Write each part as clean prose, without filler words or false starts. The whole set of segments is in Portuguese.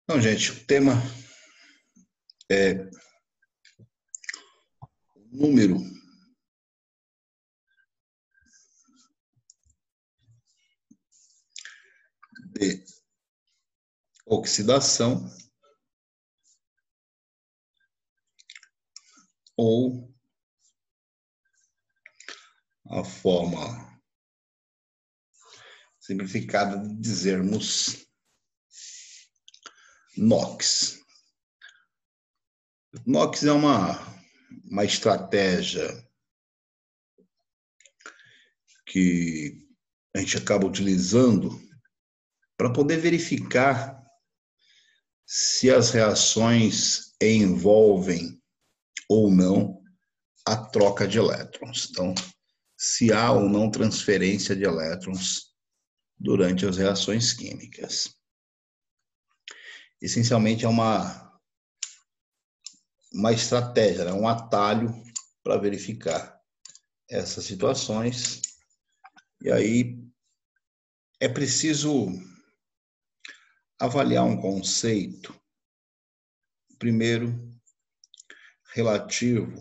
Então, gente, o tema é o número de oxidação ou a forma simplificada de dizermos NOx. NOx é uma estratégia que a gente acaba utilizando para poder verificar se as reações envolvem ou não a troca de elétrons. Então, se há ou não transferência de elétrons durante as reações químicas. Essencialmente é uma estratégia, né? Um atalho para verificar essas situações. E aí é preciso avaliar um conceito, primeiro, relativo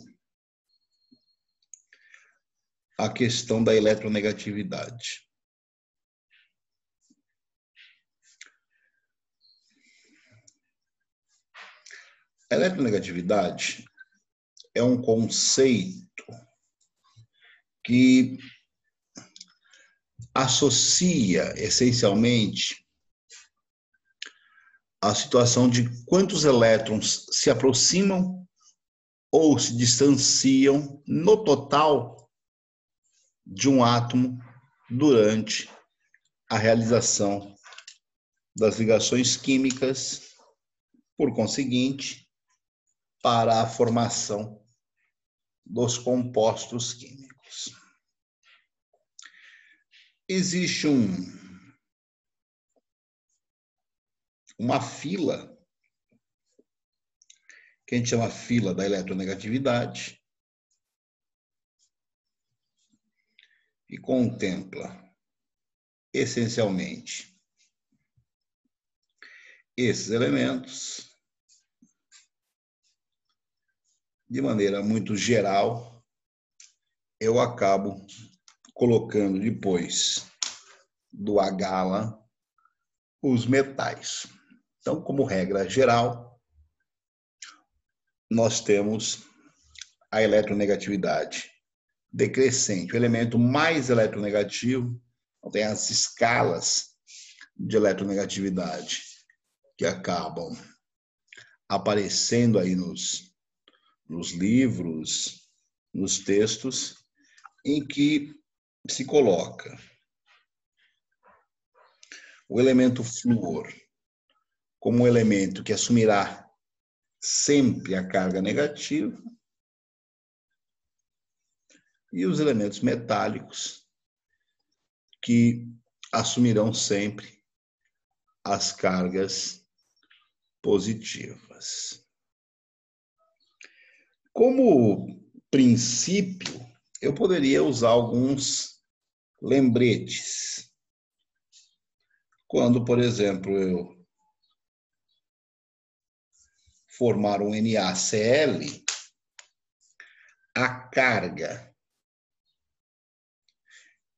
à questão da eletronegatividade. A eletronegatividade é um conceito que associa essencialmente a situação de quantos elétrons se aproximam ou se distanciam no total de um átomo durante a realização das ligações químicas, por conseguinte, para a formação dos compostos químicos. Existe uma fila, que a gente chama fila da eletronegatividade, e contempla essencialmente esses elementos. De maneira muito geral, eu acabo colocando depois do H os metais. Então, como regra geral, nós temos a eletronegatividade decrescente. O elemento mais eletronegativo, então tem as escalas de eletronegatividade que acabam aparecendo aí nos livros, nos textos, em que se coloca o elemento flúor como um elemento que assumirá sempre a carga negativa e os elementos metálicos que assumirão sempre as cargas positivas. Como princípio, eu poderia usar alguns lembretes. Quando, por exemplo, eu formar um NaCl, a carga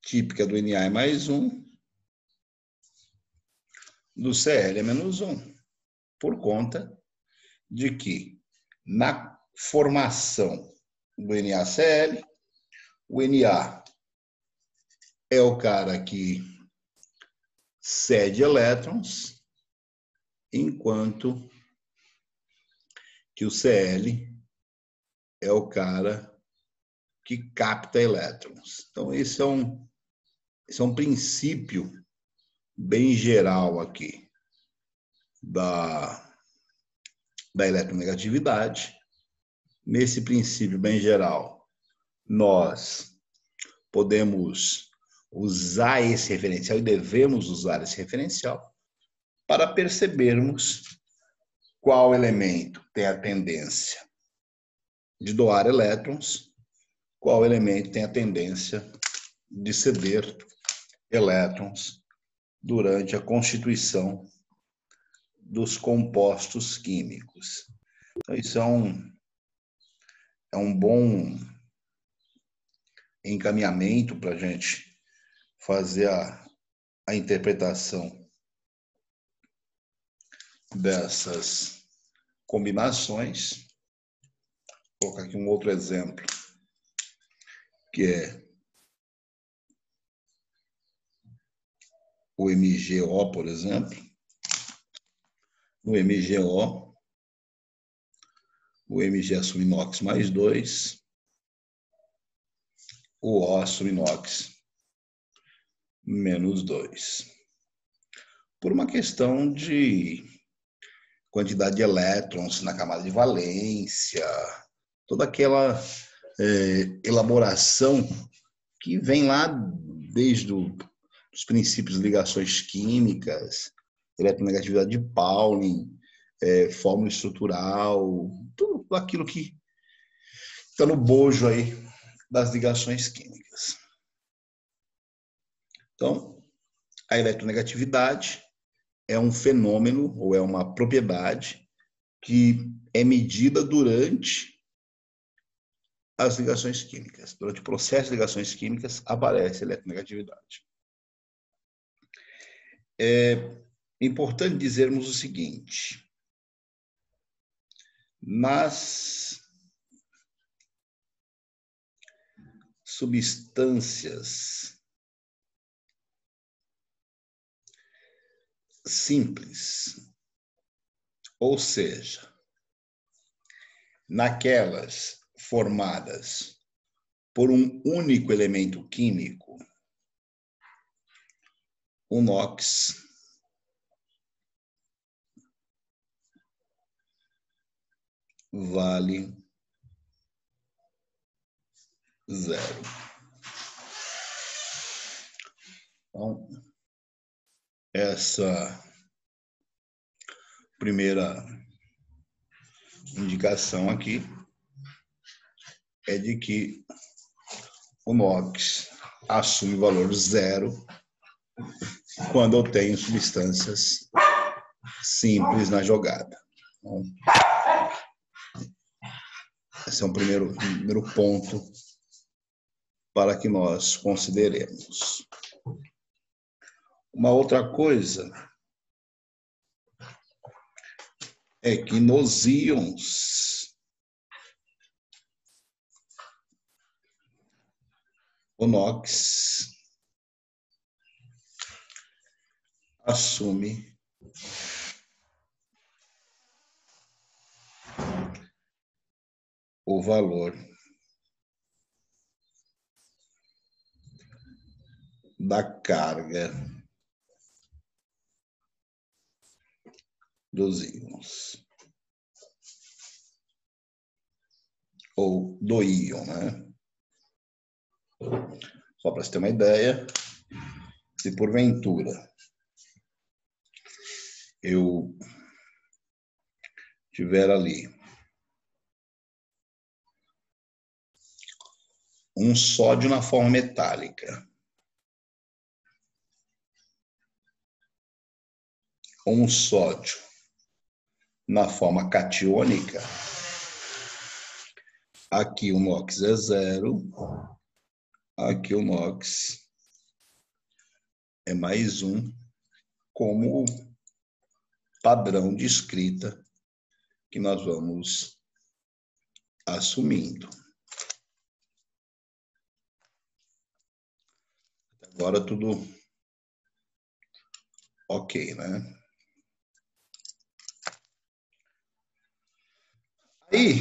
típica do Na é mais 1, do Cl é menos 1, por conta de que na formação do NaCl, o Na é o cara que cede elétrons, enquanto que o Cl é o cara que capta elétrons. Então, esse é um princípio bem geral aqui da eletronegatividade. Nesse princípio bem geral, nós podemos usar esse referencial e devemos usar esse referencial para percebermos qual elemento tem a tendência de doar elétrons, qual elemento tem a tendência de ceder elétrons durante a constituição dos compostos químicos. Então, isso é um bom encaminhamento para a gente fazer a interpretação dessas combinações. Vou colocar aqui um outro exemplo, que é o MgO, por exemplo. No MgO, o Mg assume inox mais 2, o O assume inox menos 2. Por uma questão de quantidade de elétrons na camada de valência, toda aquela elaboração que vem lá desde os princípios de ligações químicas, eletronegatividade de Pauling, fórmula estrutural, tudo aquilo que está no bojo aí das ligações químicas. Então, a eletronegatividade é um fenômeno ou é uma propriedade que é medida durante as ligações químicas. Durante o processo de ligações químicas aparece a eletronegatividade. É importante dizermos o seguinte: nas substâncias simples, ou seja, naquelas formadas por um único elemento químico, o NOx vale 0. Então, essa primeira indicação aqui é de que o NOx assume valor 0 quando eu tenho substâncias simples na jogada. Então, esse é um primeiro ponto para que nós consideremos. Uma outra coisa é que nos íons o NOx assume o valor da carga dos íons, ou do íon, né? Só para você ter uma ideia, se porventura eu tiver ali um sódio na forma metálica, ou um sódio na forma catiônica, aqui o NOx é 0, aqui o NOx é mais 1, como padrão de escrita que nós vamos assumindo. Agora tudo ok, né? Aí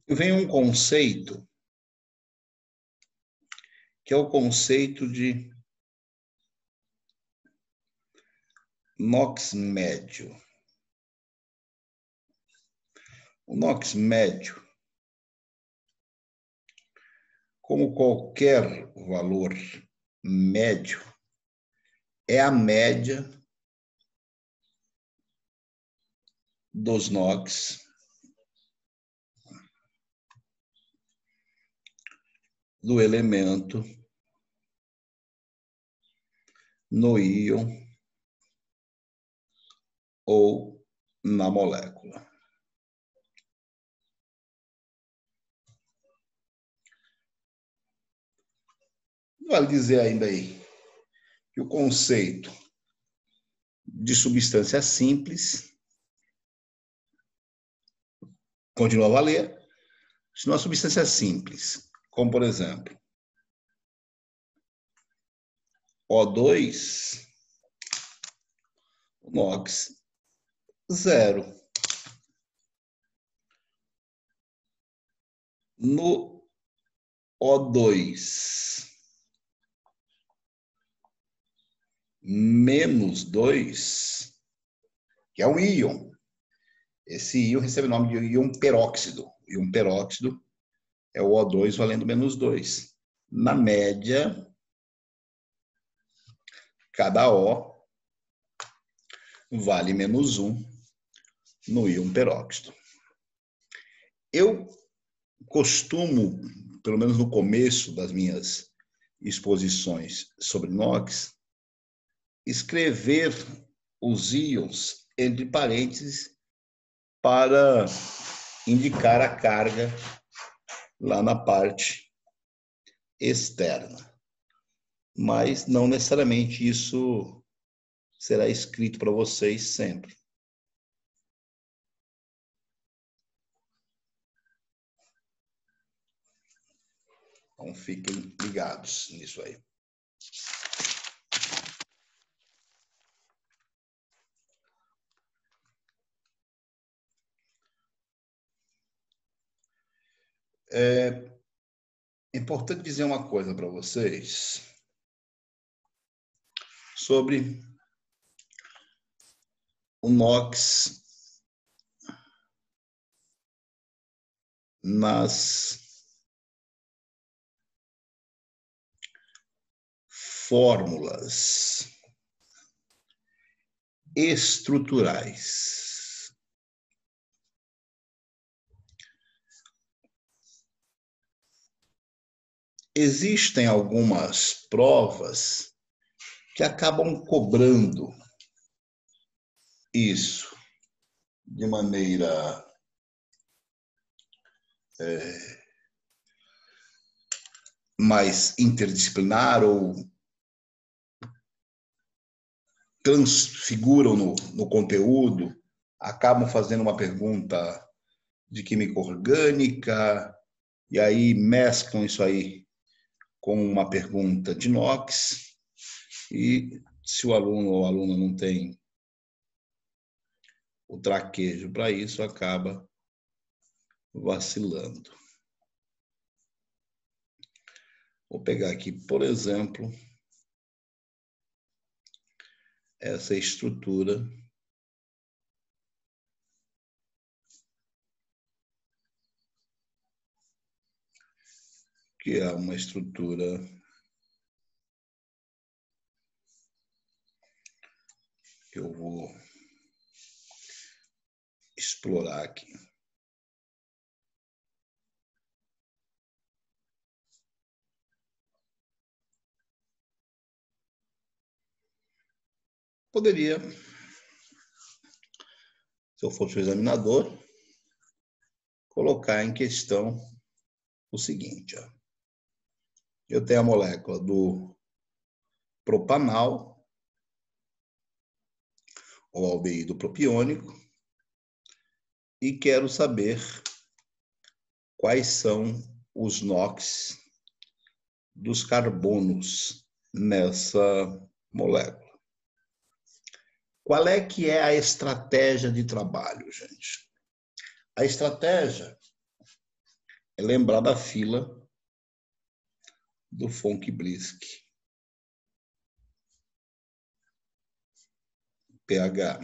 vem um conceito que é o conceito de NOx médio. O NOx médio, como qualquer valor médio, é a média dos NOx do elemento no íon ou na molécula. Vale dizer ainda aí que o conceito de substância simples continua a valer. Se uma substância simples, como por exemplo, O2, NOx, 0. No O2 menos 2, que é um íon. Esse íon recebe o nome de íon peróxido. O íon peróxido é o O2 valendo menos 2. Na média, cada O vale menos 1 no íon peróxido. Eu costumo, pelo menos no começo das minhas exposições sobre NOx, escrever os íons entre parênteses para indicar a carga lá na parte externa. Mas não necessariamente isso será escrito para vocês sempre. Então fiquem ligados nisso aí. É importante dizer uma coisa para vocês sobre o NOx nas fórmulas estruturais. Existem algumas provas que acabam cobrando isso de maneira mais interdisciplinar ou transfiguram no conteúdo, acabam fazendo uma pergunta de química orgânica e aí mesclam isso aí com uma pergunta de NOx e se o aluno ou a aluna não tem o traquejo para isso, acaba vacilando. Vou pegar aqui, por exemplo, essa estrutura que é uma estrutura que eu vou explorar aqui. Poderia, se eu fosse o examinador, colocar em questão o seguinte. Ó. Eu tenho a molécula do propanal, ou aldeído propiônico, e quero saber quais são os NOx dos carbonos nessa molécula. Qual é que é a estratégia de trabalho, gente? A estratégia é lembrar da fila do Fonck-Blisk. pH.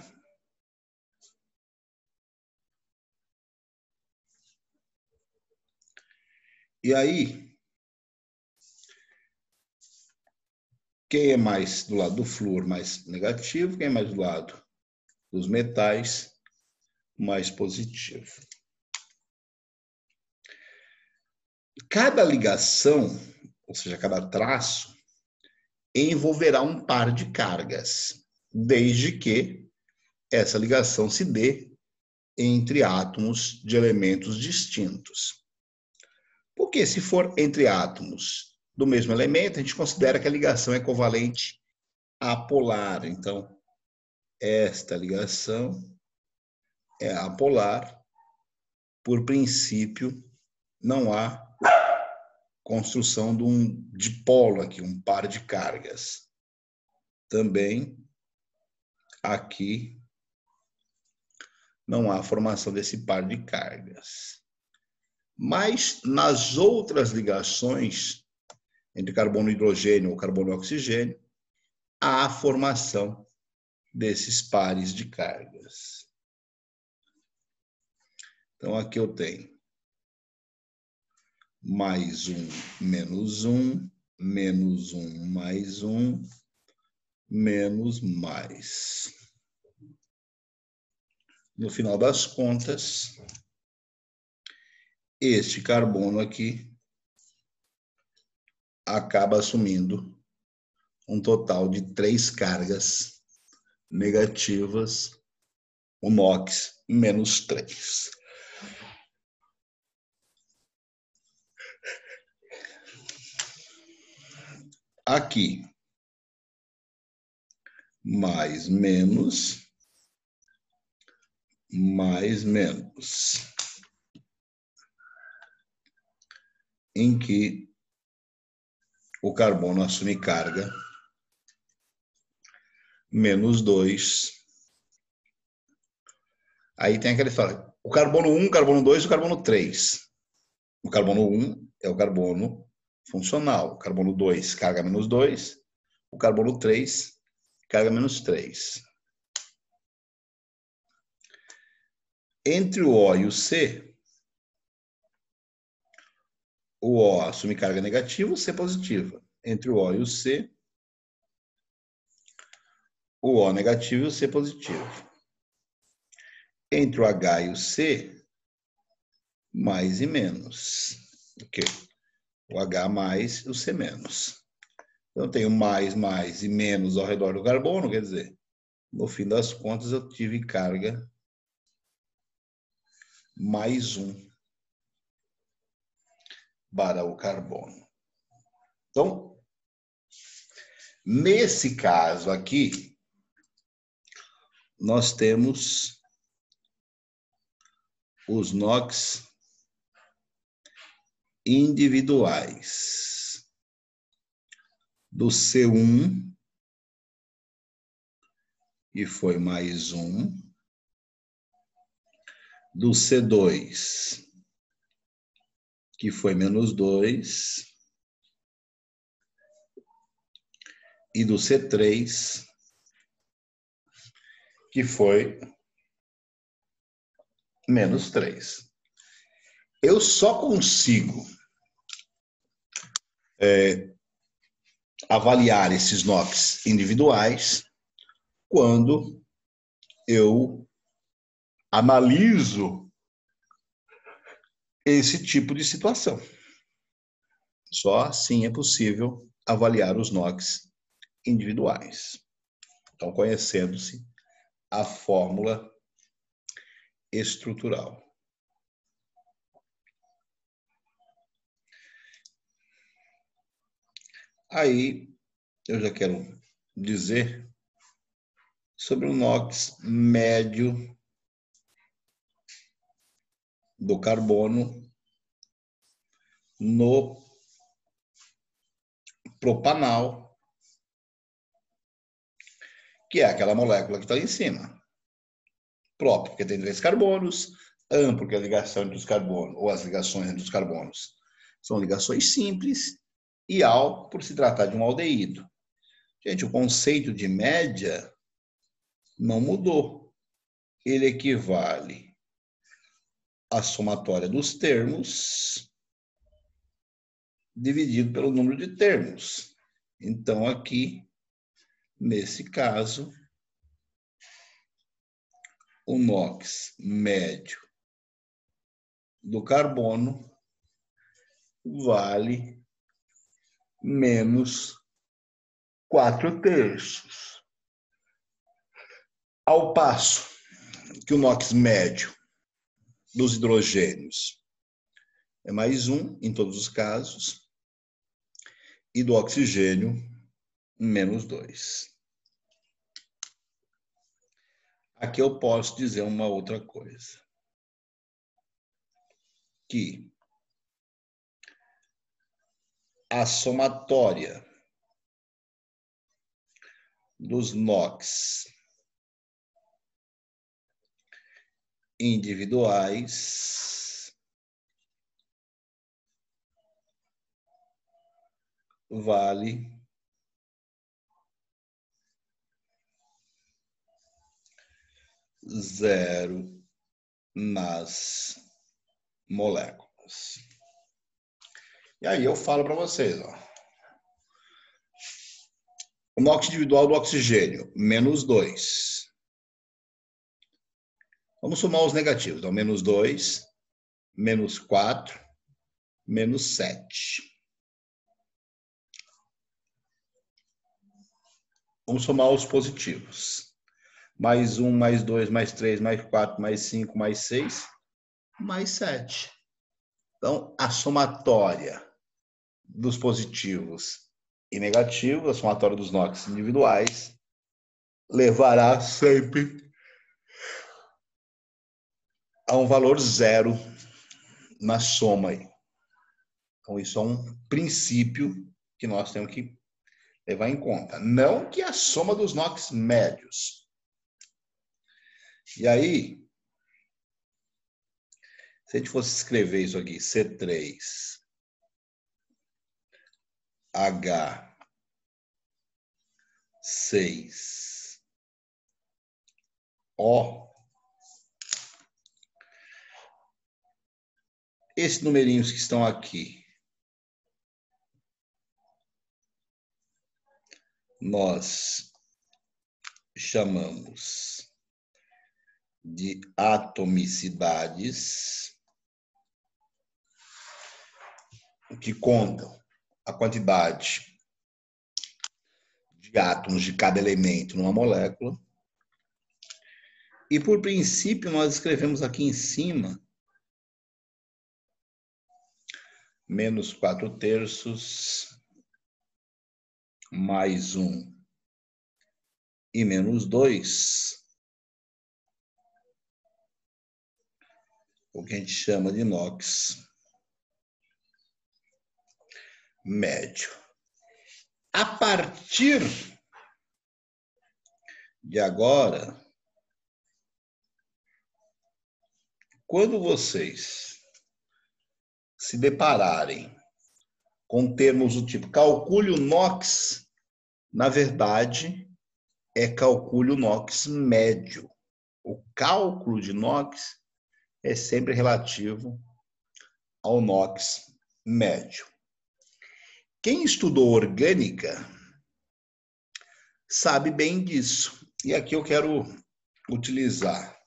E aí, quem é mais do lado do flúor mais negativo, quem é mais do lado dos metais mais positivo. Cada ligação, ou seja, cada traço, envolverá um par de cargas, desde que essa ligação se dê entre átomos de elementos distintos. Porque se for entre átomos do mesmo elemento, a gente considera que a ligação é covalente apolar. Então, esta ligação é apolar. Por princípio, não há construção de um dipolo aqui, um par de cargas. Também aqui não há formação desse par de cargas. Mas nas outras ligações, entre carbono e hidrogênio ou carbono e oxigênio, há a formação desses pares de cargas. Então, aqui eu tenho mais um, menos um, menos um, mais um, menos mais. No final das contas, este carbono aqui acaba assumindo um total de 3 cargas negativas, o NOx menos 3. Aqui, mais menos, mais menos, em que o carbono assume carga menos 2. Aí tem aquela história, o carbono 1, o carbono 2 e o carbono 3. O carbono 1 é o carbono funcional, o carbono 2, carga menos 2, o carbono 3, carga menos 3. Entre o O e o C, o O assume carga negativa, o C positiva. Entre o O e o C, o O negativo e o C positivo. Entre o H e o C, mais e menos. Ok? O H mais e o C menos. Então, eu tenho mais e menos ao redor do carbono, quer dizer, no fim das contas, eu tive carga mais 1 para o carbono. Então, nesse caso aqui, nós temos os NOx individuais do C1, que foi mais 1, do C2, que foi menos 2, e do C3, que foi menos 3. Eu só consigo avaliar esses NOx individuais quando eu analiso esse tipo de situação. Só assim é possível avaliar os NOx individuais. Então, conhecendo-se a fórmula estrutural. Aí, eu já quero dizer sobre o NOx médio do carbono no propanal, que é aquela molécula que está em cima. Prop, porque tem 3 carbonos, am, porque a ligação entre os carbonos, ou as ligações entre os carbonos, são ligações simples, e al, por se tratar de um aldeído. Gente, o conceito de média não mudou. Ele equivale à somatória dos termos dividido pelo número de termos. Então, aqui, nesse caso, o NOx médio do carbono vale menos 4/3. Ao passo que o NOx médio dos hidrogênios é mais 1 em todos os casos, e do oxigênio, menos 2. Aqui eu posso dizer uma outra coisa. Que a somatória dos NOx individuais vale 0 nas moléculas. E aí eu falo para vocês, ó. O NOx individual do oxigênio, menos 2. Vamos somar os negativos. Então, menos 2, menos 4, menos 7. Vamos somar os positivos. Mais 1, mais 2, mais 3, mais 4, mais 5, mais 6, mais 7. Então, a somatória dos positivos e negativos, a somatória dos NOx individuais, levará sempre a um valor 0 na soma aí. Então, isso é um princípio que nós temos que levar em conta. Não que a soma dos NOx médios. E aí, se a gente fosse escrever isso aqui, C3, H6, O, esses numerinhos que estão aqui, nós chamamos de atomicidades, que contam a quantidade de átomos de cada elemento numa molécula. E, por princípio, nós escrevemos aqui em cima menos 4/3, mais 1 e menos 2, o que a gente chama de NOx médio. A partir de agora, quando vocês se depararem com termos do tipo calcule o NOx, na verdade, é calcule o NOx médio. O cálculo de NOx é sempre relativo ao NOx médio. Quem estudou orgânica sabe bem disso. E aqui eu quero utilizar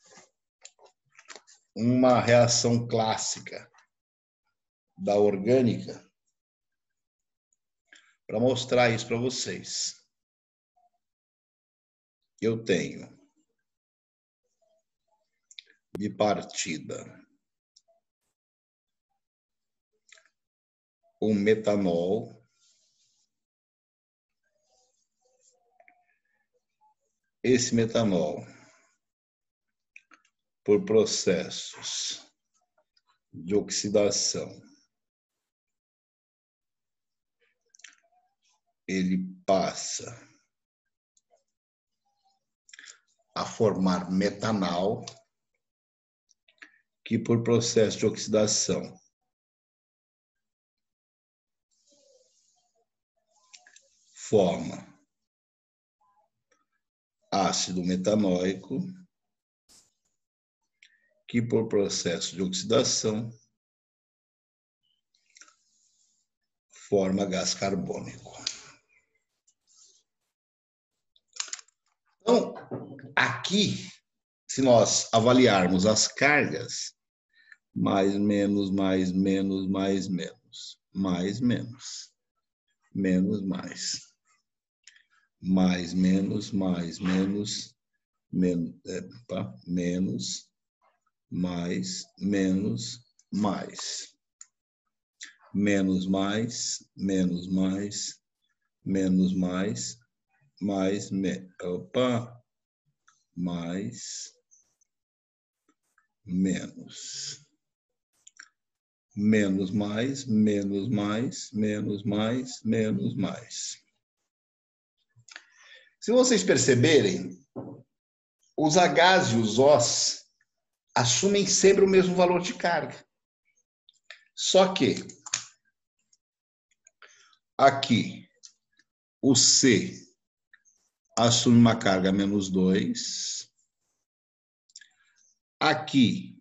uma reação clássica da orgânica para mostrar isso para vocês. Eu tenho de partida o metanol, esse metanol, por processos de oxidação, ele passa a formar metanal, que por processo de oxidação forma ácido metanóico, que por processo de oxidação forma gás carbônico. Então, aqui, se nós avaliarmos as cargas, mais, menos, mais, menos, mais, menos, mais, menos, menos, mais, menos, mais, menos, menos, mais, menos, mais. Menos, mais, menos, mais, menos, mais, mais, mais, menos. Menos, mais, menos, mais, menos, mais, menos, mais. Se vocês perceberem, os H's e os O's assumem sempre o mesmo valor de carga. Só que aqui o C assume uma carga menos 2. Aqui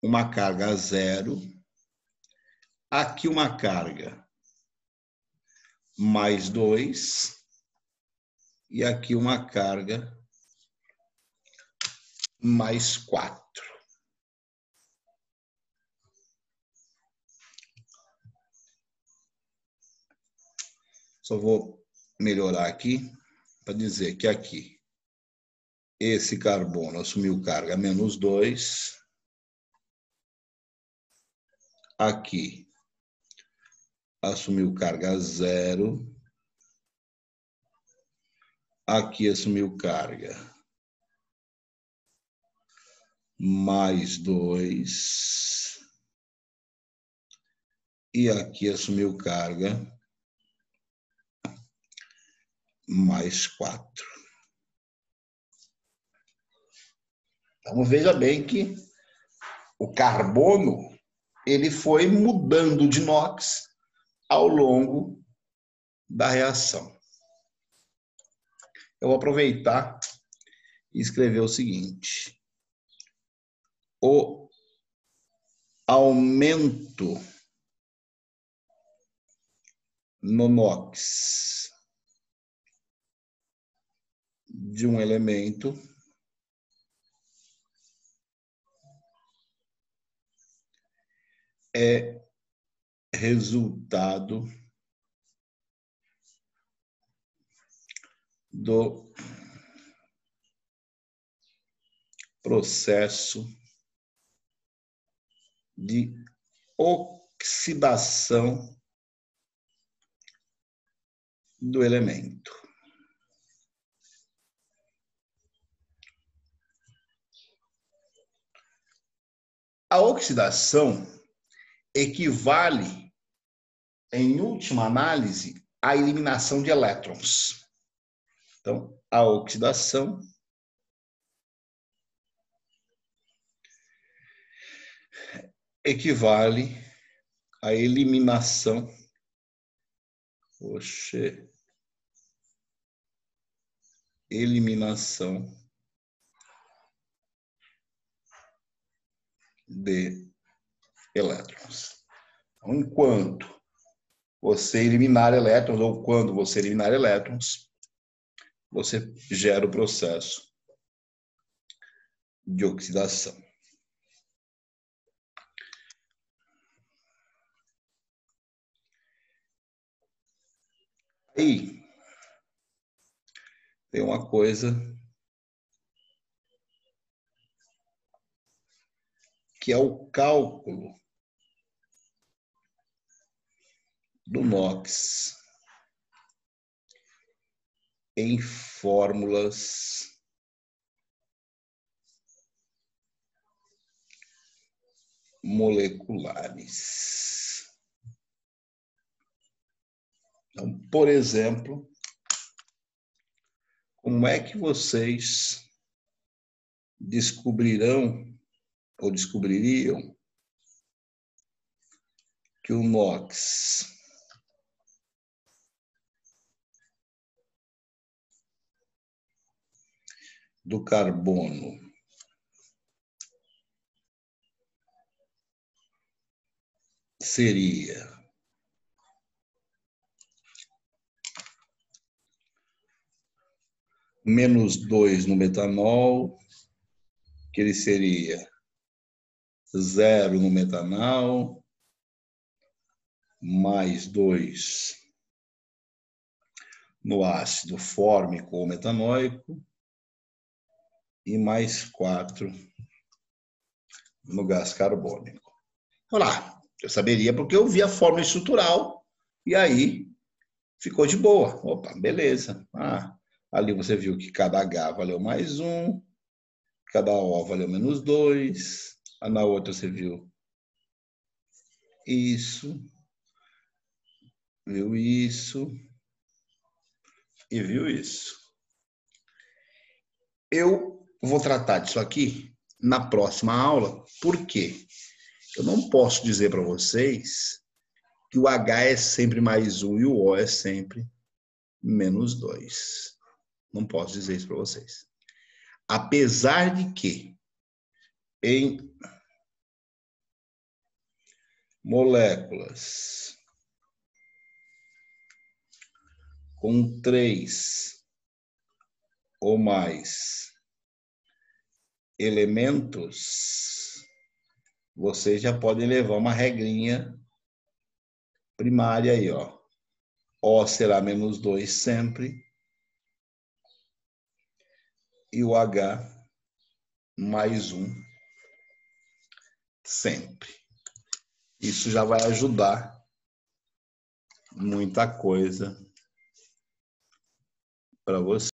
uma carga 0. Aqui uma carga mais 2. E aqui uma carga mais 4. Só vou melhorar aqui para dizer que aqui esse carbono assumiu carga menos 2. Aqui assumiu carga 0. Aqui assumiu carga mais 2. E aqui assumiu carga mais 4. Então, veja bem que o carbono ele foi mudando de NOx ao longo da reação. Eu vou aproveitar e escrever o seguinte. O aumento no NOx de um elemento é resultado do processo de oxidação do elemento. A oxidação equivale, em última análise, à eliminação de elétrons. Então, a oxidação equivale à eliminação de elétrons. Então, enquanto você eliminar elétrons, ou quando você eliminar elétrons, você gera o processo de oxidação. Aí, tem uma coisa que é o cálculo do NOx em fórmulas moleculares. Então, por exemplo, como é que vocês descobrirão ou descobririam que o NOx do carbono seria menos 2 no metanol, que ele seria 0 no metanal, mais 2 no ácido fórmico ou metanóico, e mais 4 no gás carbônico. Olha lá, eu saberia porque eu vi a fórmula estrutural e aí ficou de boa. Opa, beleza. Ali você viu que cada H valeu mais 1, cada O valeu menos 2. Na outra você viu isso, viu isso e viu isso. Eu vou tratar disso aqui na próxima aula, porque eu não posso dizer para vocês que o H é sempre mais 1 e o O é sempre menos 2. Não posso dizer isso para vocês. Apesar de que em moléculas com 3 ou mais elementos, vocês já podem levar uma regrinha primária aí, ó. O será menos 2 sempre e o H mais 1 sempre. Isso já vai ajudar muita coisa para você.